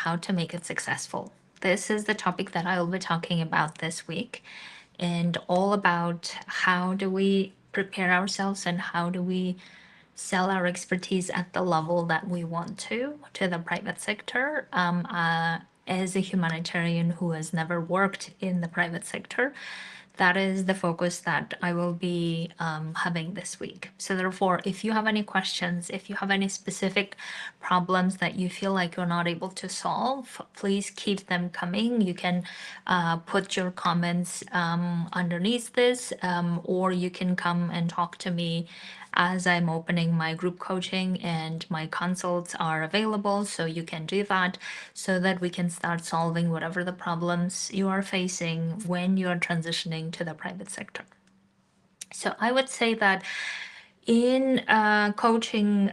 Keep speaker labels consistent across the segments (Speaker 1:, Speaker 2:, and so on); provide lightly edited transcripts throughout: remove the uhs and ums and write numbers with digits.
Speaker 1: how to make it successful. This is the topic that I will be talking about this week, and all about how do we prepare ourselves and how do we sell our expertise at the level that we want to the private sector. As a humanitarian who has never worked in the private sector, that is the focus that I will be having this week. So therefore, if you have any questions, if you have any specific problems that you feel like you're not able to solve, please keep them coming. You can put your comments underneath this, or you can come and talk to me as I'm opening my group coaching, and my consults are available. So you can do that so that we can start solving whatever the problems you are facing when you are transitioning to the private sector. So I would say that in coaching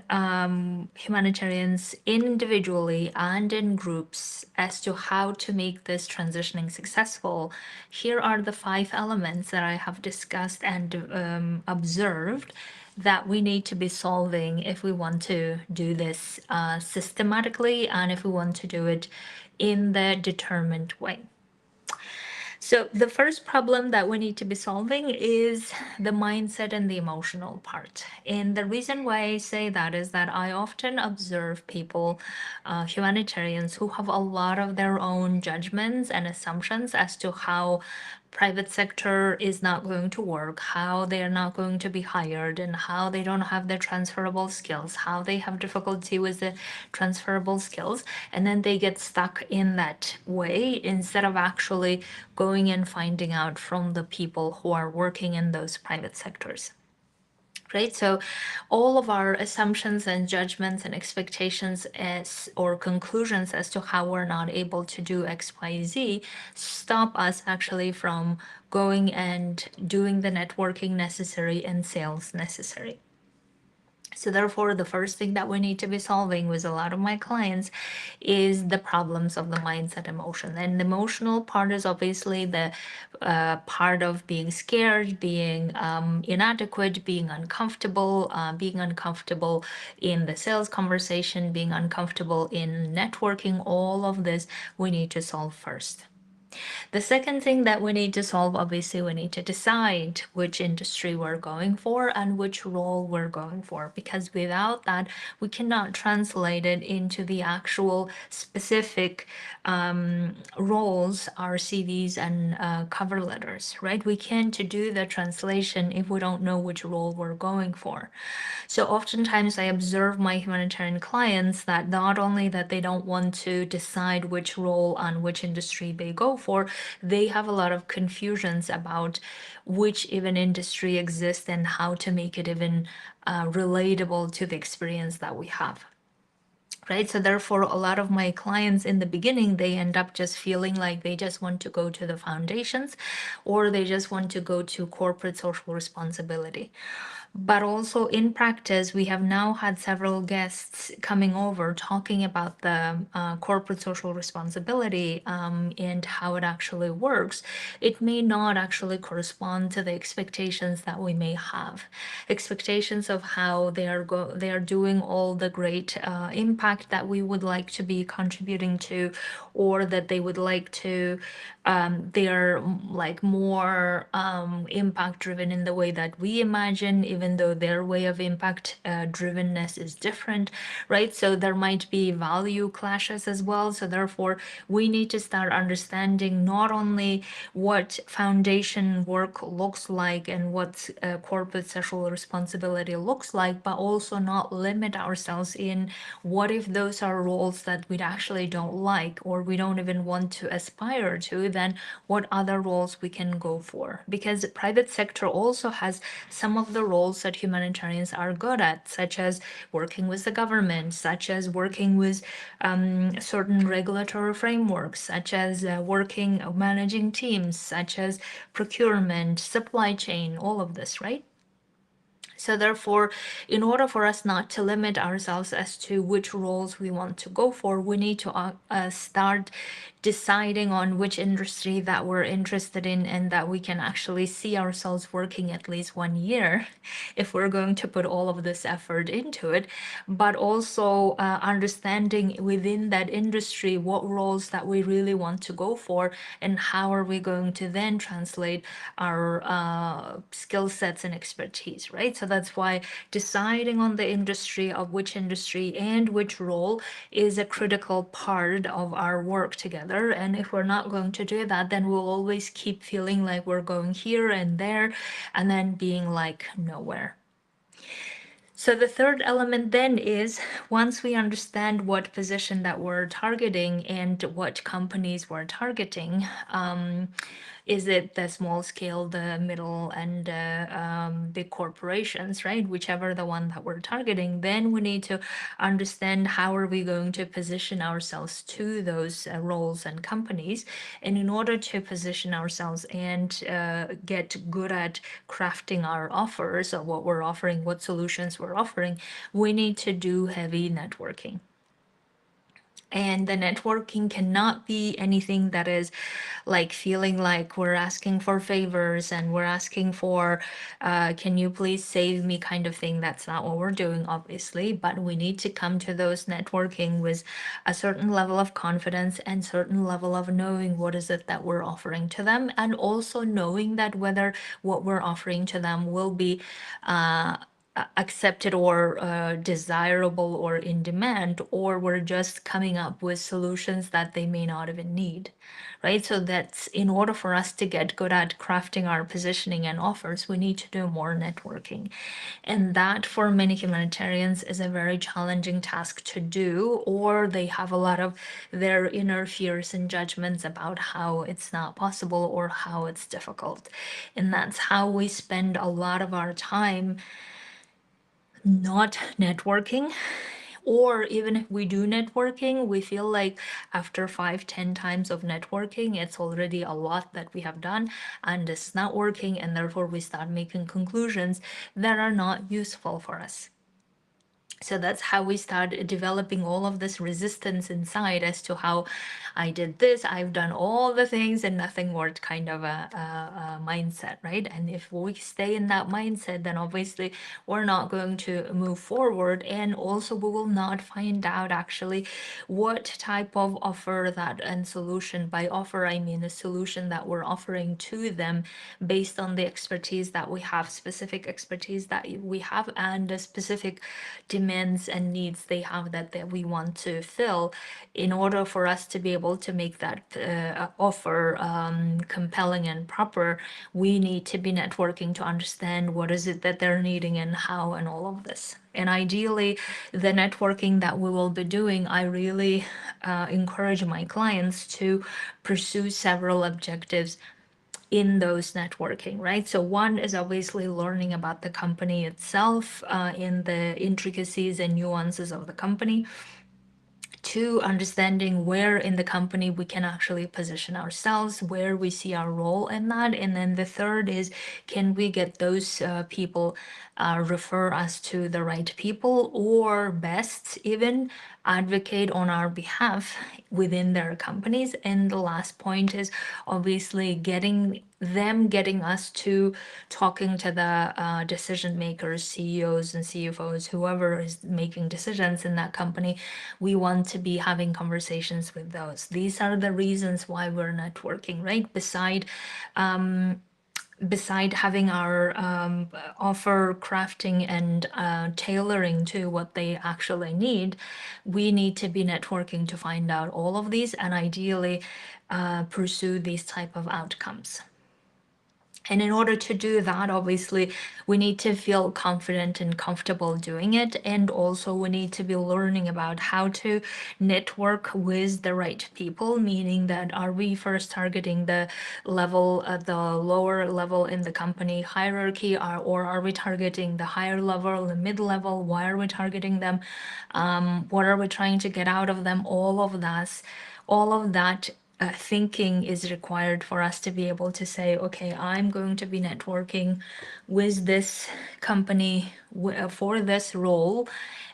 Speaker 1: humanitarians individually and in groups as to how to make this transitioning successful, here are the 5 elements that I have discussed and observed that we need to be solving if we want to do this systematically and if we want to do it in the determined way. So the first problem that we need to be solving is the mindset and the emotional part. And the reason why I say that is that I often observe people, humanitarians, who have a lot of their own judgments and assumptions as to how private sector is not going to work, how they are not going to be hired, and how they don't have the transferable skills, how they have difficulty with the transferable skills, and then they get stuck in that way instead of actually going and finding out from the people who are working in those private sectors. Right? So all of our assumptions and judgments and expectations or conclusions as to how we're not able to do XYZ stop us actually from going and doing the networking necessary and sales necessary. So therefore, the first thing that we need to be solving with a lot of my clients is the problems of the mindset emotion. And the emotional part is obviously the part of being scared, being inadequate, being uncomfortable in the sales conversation, being uncomfortable in networking. All of this we need to solve first. The second thing that we need to solve, obviously, we need to decide which industry we're going for and which role we're going for, because without that, we cannot translate it into the actual specific roles, our CVs and cover letters, right? We can't do the translation if we don't know which role we're going for. So oftentimes I observe my humanitarian clients that not only that they don't want to decide which role and which industry they go for, they have a lot of confusions about which even industry exists and how to make it even relatable to the experience that we have. Right. So therefore, a lot of my clients in the beginning, they end up just feeling like they just want to go to the foundations, or they just want to go to corporate social responsibility. But also in practice, we have now had several guests coming over talking about the corporate social responsibility and how it actually works. It may not actually correspond to the expectations that we may have. Expectations of how they are doing all the great impact that we would like to be contributing to, or that they would like to they are like more impact driven in the way that we imagine, even though their way of impact drivenness is different, right? So there might be value clashes as well. So therefore, we need to start understanding not only what foundation work looks like and what corporate social responsibility looks like, but also not limit ourselves in what if those are roles that we actually don't like or we don't even want to aspire to, then what other roles we can go for. Because private sector also has some of the roles that humanitarians are good at, such as working with the government, such as working with certain regulatory frameworks, such as managing teams, such as procurement, supply chain, all of this, right? So therefore, in order for us not to limit ourselves as to which roles we want to go for, we need to start deciding on which industry that we're interested in and that we can actually see ourselves working at least 1 year if we're going to put all of this effort into it, but also understanding within that industry what roles that we really want to go for and how are we going to then translate our skill sets and expertise, right? So that's why deciding on the industry of which industry and which role is a critical part of our work together. And if we're not going to do that, then we'll always keep feeling like we're going here and there and then being like nowhere. So the third element then is once we understand what position that we're targeting and what companies we're targeting, is it the small scale, the middle, and big corporations, right? Whichever the one that we're targeting, then we need to understand how are we going to position ourselves to those roles and companies. And in order to position ourselves and get good at crafting our offers of what we're offering, what solutions we're offering, we need to do heavy networking. And the networking cannot be anything that is like feeling like we're asking for favors and we're asking for, can you please save me kind of thing. That's not what we're doing, obviously. But we need to come to those networking with a certain level of confidence and certain level of knowing what is it that we're offering to them. And also knowing that whether what we're offering to them will be accepted or desirable or in demand, or we're just coming up with solutions that they may not even need, right? So that's in order for us to get good at crafting our positioning and offers, we need to do more networking. And that for many humanitarians is a very challenging task to do, or they have a lot of their inner fears and judgments about how it's not possible or how it's difficult. And that's how we spend a lot of our time not networking, or even if we do networking, we feel like after 5, 10 times of networking, it's already a lot that we have done and it's not working, and therefore we start making conclusions that are not useful for us. So that's how we start developing all of this resistance inside as to how I did this, I've done all the things and nothing worked kind of a mindset, right? And if we stay in that mindset, then obviously we're not going to move forward. And also we will not find out actually what type of offer that and solution, by offer, I mean a solution that we're offering to them based on the expertise that we have, specific expertise that we have, and the specific demands and needs they have that we want to fill. In order for us to be able to make that offer compelling and proper, we need to be networking to understand what is it that they're needing and how and all of this. And ideally, the networking that we will be doing, I really encourage my clients to pursue several objectives in those networking, right? So one is obviously learning about the company itself, in the intricacies and nuances of the company. Two, understanding where in the company we can actually position ourselves, where we see our role in that. And then the third is, can we get those people refer us to the right people, or best even advocate on our behalf within their companies. And the last point is obviously getting us to talking to the decision makers, CEOs and CFOs, whoever is making decisions in that company. We want to be having conversations with those. These are the reasons why we're networking, right? Beside having our offer crafting and tailoring to what they actually need, we need to be networking to find out all of these and ideally pursue these type of outcomes. And in order to do that, obviously, we need to feel confident and comfortable doing it. And also, we need to be learning about how to network with the right people, meaning that are we first targeting the level, the lower level in the company hierarchy, or are we targeting the higher level, the mid level? Why are we targeting them? What are we trying to get out of them? All of that thinking is required for us to be able to say, okay, I'm going to be networking with this company for this role,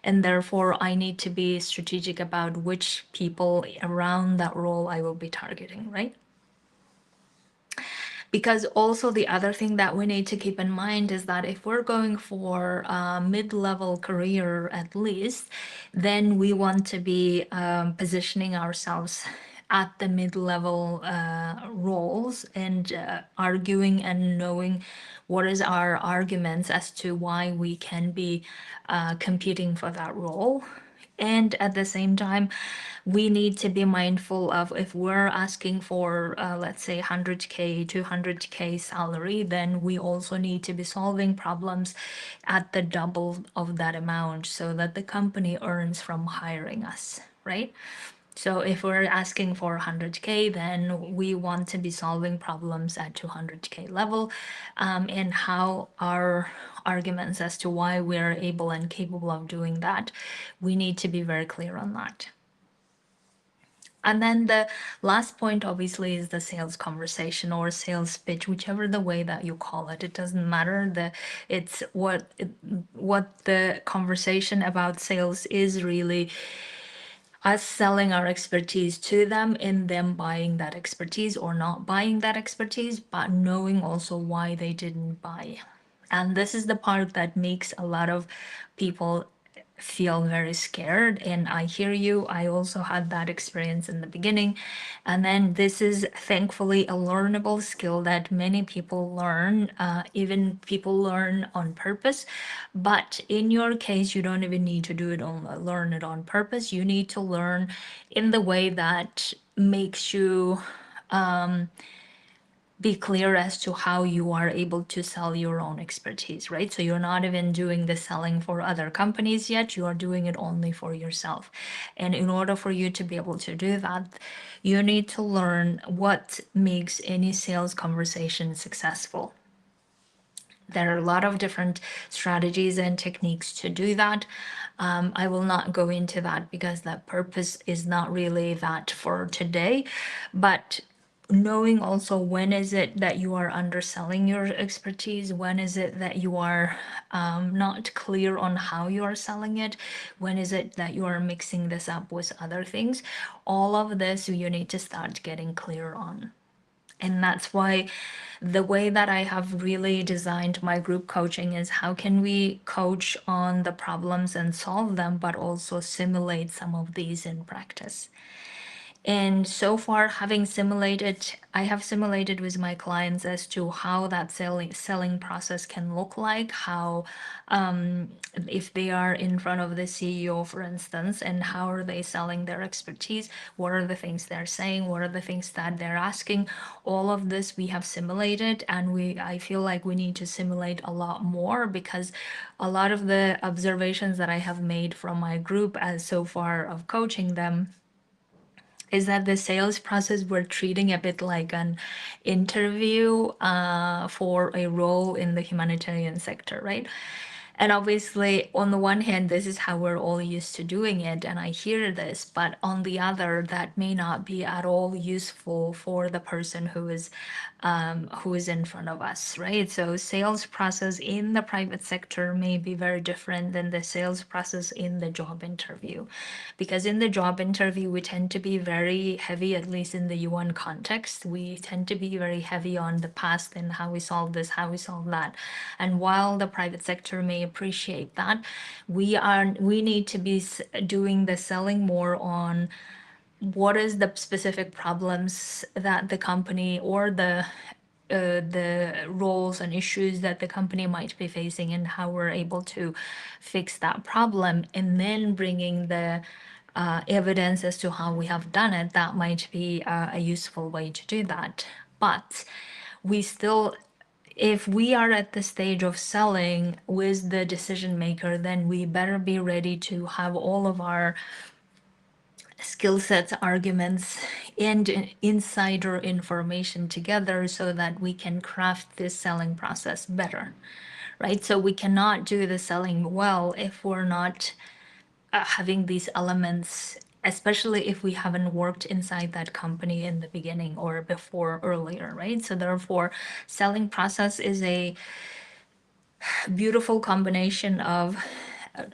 Speaker 1: and therefore I need to be strategic about which people around that role I will be targeting, right? Because also the other thing that we need to keep in mind is that if we're going for a mid-level career at least, then we want to be positioning ourselves at the mid-level roles and arguing and knowing what is our arguments as to why we can be competing for that role. And at the same time, we need to be mindful of if we're asking for, let's say, 100K, 200K salary, then we also need to be solving problems at the double of that amount so that the company earns from hiring us, right? So if we're asking for 100K, then we want to be solving problems at 200K level, and how our arguments as to why we're able and capable of doing that, we need to be very clear on that. And then the last point, obviously, is the sales conversation or sales pitch, whichever the way that you call it. It doesn't matter. It's what the conversation about sales is really us selling our expertise to them and them buying that expertise or not buying that expertise, but knowing also why they didn't buy. And this is the part that makes a lot of people feel very scared. And I hear you. I also had that experience in the beginning. And then this is thankfully a learnable skill that many people learn, even people learn on purpose. But in your case, you don't even need to do it on learn it on purpose. You need to learn in the way that makes you be clear as to how you are able to sell your own expertise, right? So you're not even doing the selling for other companies yet, you are doing it only for yourself. And in order for you to be able to do that, you need to learn what makes any sales conversation successful. There are a lot of different strategies and techniques to do that. I will not go into that because the purpose is not really that for today. But knowing also when is it that you are underselling your expertise, when is it that you are not clear on how you are selling it, when is it that you are mixing this up with other things, all of this you need to start getting clear on. And that's why the way that I have really designed my group coaching is how can we coach on the problems and solve them, but also simulate some of these in practice. And so far, I have simulated with my clients as to how that selling process can look like, how, if they are in front of the CEO, for instance, and how are they selling their expertise, what are the things they're saying, what are the things that they're asking. All of this we have simulated, and I feel like we need to simulate a lot more because a lot of the observations that I have made from my group as so far of coaching them is that the sales process we're treating a bit like an interview for a role in the humanitarian sector, right? And obviously, on the one hand, this is how we're all used to doing it, and I hear this, but on the other, that may not be at all useful for the person who is in front of us, right? So sales process in the private sector may be very different than the sales process in the job interview. Because in the job interview, we tend to be very heavy, at least in the UN context, we tend to be very heavy on the past and how we solve this, how we solve that. And while the private sector may appreciate that, we need to be doing the selling more on what is the specific problems that the company or the roles and issues that the company might be facing and how we're able to fix that problem, and then bringing the evidence as to how we have done it. That might be a useful way to do that. But we still, if we are at the stage of selling with the decision maker, then we better be ready to have all of our skill sets, arguments, and insider information together so that we can craft this selling process better, right? So we cannot do the selling well if we're not having these elements especially if we haven't worked inside that company in the beginning or before earlier, right? So therefore, selling process is a beautiful combination of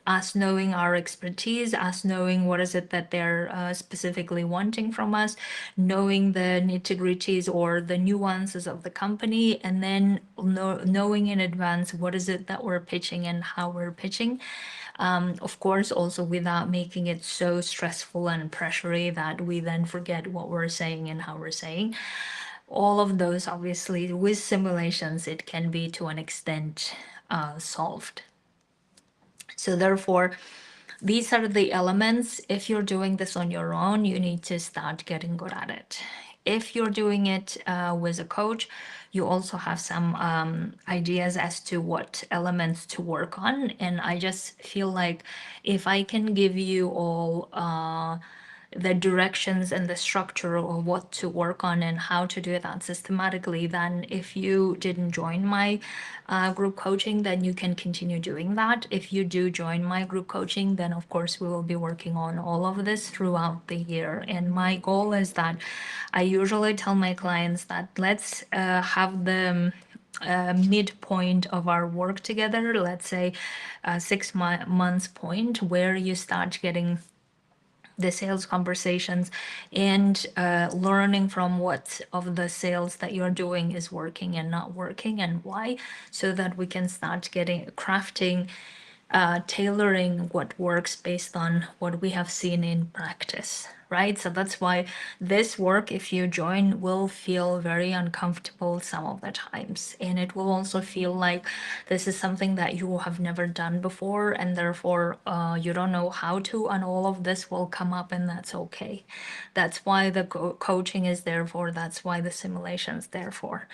Speaker 1: us knowing our expertise, us knowing what is it that they're specifically wanting from us, knowing the nitty-gritties or the nuances of the company, and then knowing in advance what is it that we're pitching and how we're pitching. Of course, also without making it so stressful and pressury that we then forget what we're saying and how we're saying. All of those, obviously, with simulations, it can be to an extent solved. So therefore, these are the elements. If you're doing this on your own, you need to start getting good at it. If you're doing it with a coach, you also have some ideas as to what elements to work on. And I just feel like if I can give you all the directions and the structure of what to work on and how to do that systematically, then if you didn't join my group coaching, then you can continue doing that. If you do join my group coaching, then of course we will be working on all of this throughout the year. And my goal is that I usually tell my clients that let's have the midpoint of our work together, let's say 6 months point, where you start getting the sales conversations and learning from what of the sales that you're doing is working and not working and why, so that we can start getting crafting, tailoring what works based on what we have seen in practice, right? So that's why this work, if you join, will feel very uncomfortable some of the times. And it will also feel like this is something that you have never done before, and therefore you don't know how to, and all of this will come up, and that's okay. That's why the coaching is there for, that's why the simulation's there for.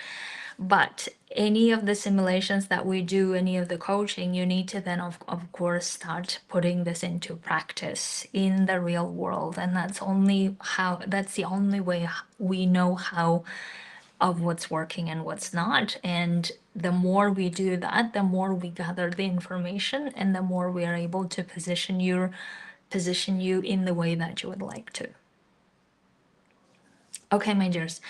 Speaker 1: But any of the simulations that we do, any of the coaching, you need to then, of course, start putting this into practice in the real world. And that's the only way we know how of what's working and what's not. And the more we do that, the more we gather the information and the more we are able to position you in the way that you would like to. Okay, my dears.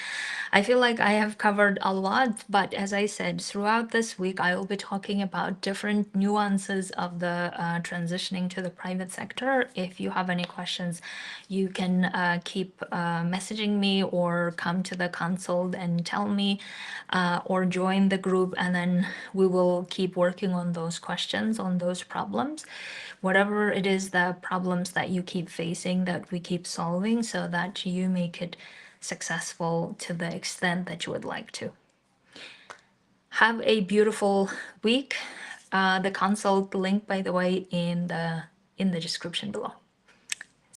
Speaker 1: I feel like I have covered a lot, but as I said, throughout this week, I will be talking about different nuances of the transitioning to the private sector. If you have any questions, you can keep messaging me or come to the consult and tell me, or join the group, and then we will keep working on those questions, on those problems. Whatever it is, the problems that you keep facing, that we keep solving so that you make it successful to the extent that you would like to. Have a beautiful week. The consult link, by the way, in the description below.